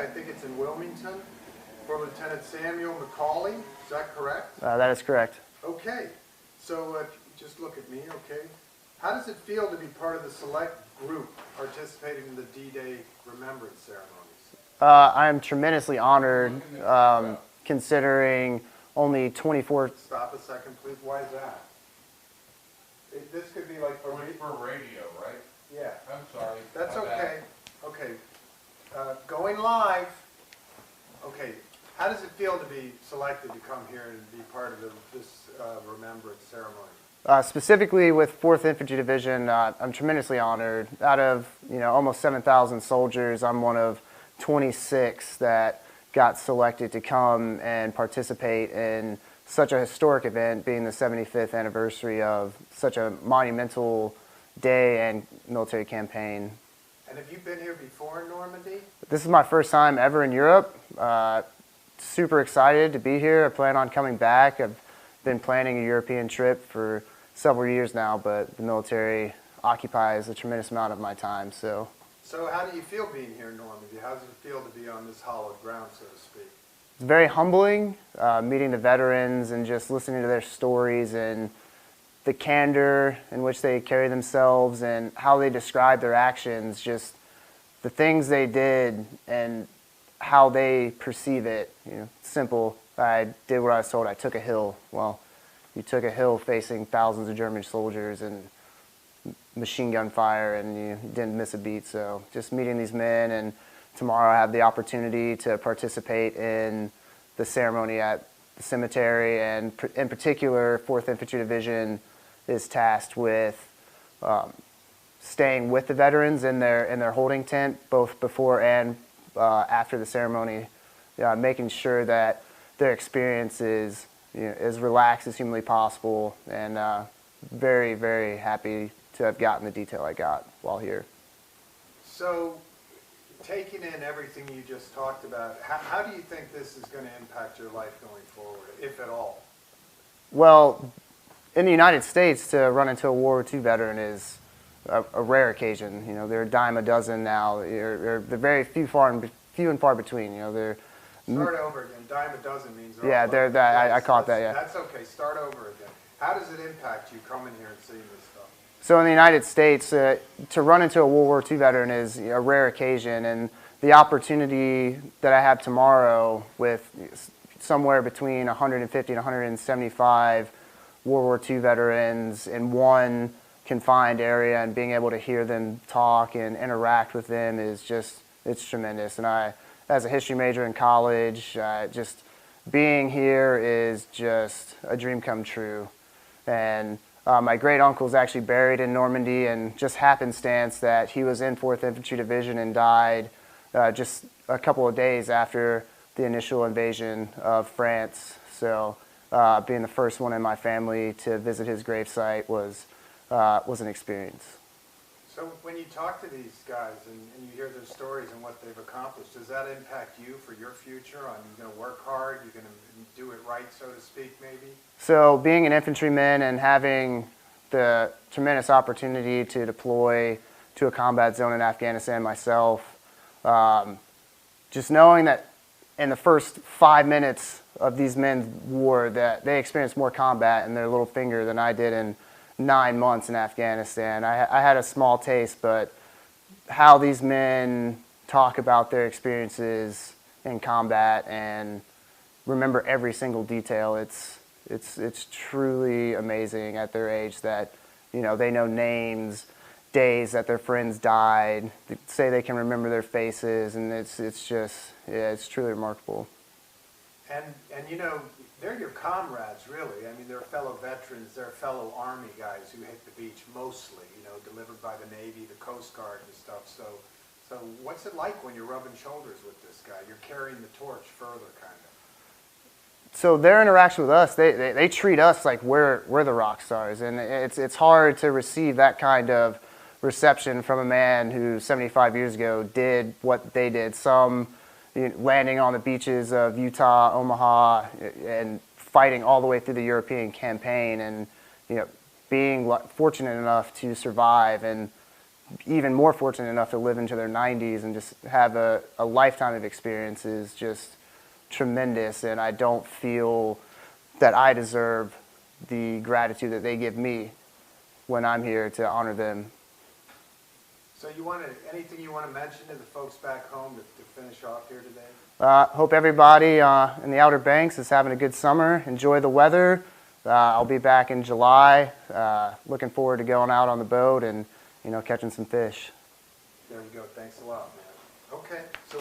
I think it's in Wilmington, for Lieutenant Samuel McCauley. Is that correct? That is correct. Okay. So just look at me, okay? How does it feel to be part of the select group participating in the D-Day Remembrance ceremonies? I am tremendously honored, considering only 24... Stop a second, please. Why is that? This could be like... For radio, right? Yeah. I'm sorry. That's okay. Okay. Going live. Okay. How does it feel to be selected to come here and be part of this remembrance ceremony? Specifically with 4th Infantry Division, I'm tremendously honored. Out of almost 7,000 soldiers, I'm one of 26 that got selected to come and participate in such a historic event, being the 75th anniversary of such a monumental day and military campaign. And have you been here before in Normandy? This is my first time ever in Europe. Super excited to be here. I plan on coming back. I've been planning a European trip for several years now, but the military occupies a tremendous amount of my time. So how do you feel being here in Normandy? How does it feel to be on this hallowed ground, so to speak? It's very humbling, meeting the veterans and just listening to their stories and the candor in which they carry themselves and how they describe their actions, just the things they did and how they perceive it. Simple. I did what I was told. I took a hill. Well, you took a hill facing thousands of German soldiers and machine gun fire, and you didn't miss a beat. So just meeting these men, and tomorrow I have the opportunity to participate in the ceremony at the cemetery, and in particular 4th Infantry Division is tasked with staying with the veterans in their holding tent, both before and after the ceremony, making sure that their experience is as relaxed as humanly possible, and very, very happy to have gotten the detail I got while here. So, taking in everything you just talked about, how do you think this is going to impact your life going forward, if at all? Well, in the United States, to run into a World War II veteran is a rare occasion. They're a dime a dozen now. They're very few and far between. They're Start over again. Dime a dozen means. Yeah, I caught that. Yeah. That's okay. Start over again. How does it impact you coming here and seeing this stuff? So in the United States, to run into a World War II veteran is a rare occasion, and the opportunity that I have tomorrow with somewhere between 150 and 175 World War II veterans in one confined area and being able to hear them talk and interact with them is it's tremendous. And as a history major in college, just being here is just a dream come true. And my great uncle is actually buried in Normandy, and just happenstance that he was in 4th Infantry Division and died just a couple of days after the initial invasion of France. So being the first one in my family to visit his gravesite was an experience. So when you talk to these guys and you hear their stories and what they've accomplished, does that impact you for your future? You're going to work hard, you're going to do it right, so to speak, maybe? So being an infantryman and having the tremendous opportunity to deploy to a combat zone in Afghanistan myself, just knowing that in the first 5 minutes of these men's war that they experienced more combat in their little finger than I did in 9 months in Afghanistan. I had a small taste, but how these men talk about their experiences in combat and remember every single detail, it's truly amazing at their age that they know names, days that their friends died, they say they can remember their faces, and it's truly remarkable. And they're your comrades, really. They're fellow veterans, they're fellow Army guys who hit the beach mostly, delivered by the Navy, the Coast Guard and stuff. So what's it like when you're rubbing shoulders with this guy? You're carrying the torch further, kind of. So their interaction with us, they treat us like we're the rock stars, and it's hard to receive that kind of reception from a man who 75 years ago did what they did. Some landing on the beaches of Utah, Omaha, and fighting all the way through the European campaign, and being fortunate enough to survive and even more fortunate enough to live into their 90s and just have a lifetime of experience is just tremendous, and I don't feel that I deserve the gratitude that they give me when I'm here to honor them. So anything you want to mention to the folks back home to finish off here today? Hope everybody in the Outer Banks is having a good summer. Enjoy the weather. I'll be back in July. Looking forward to going out on the boat and catching some fish. There you go. Thanks a lot, man. Okay. So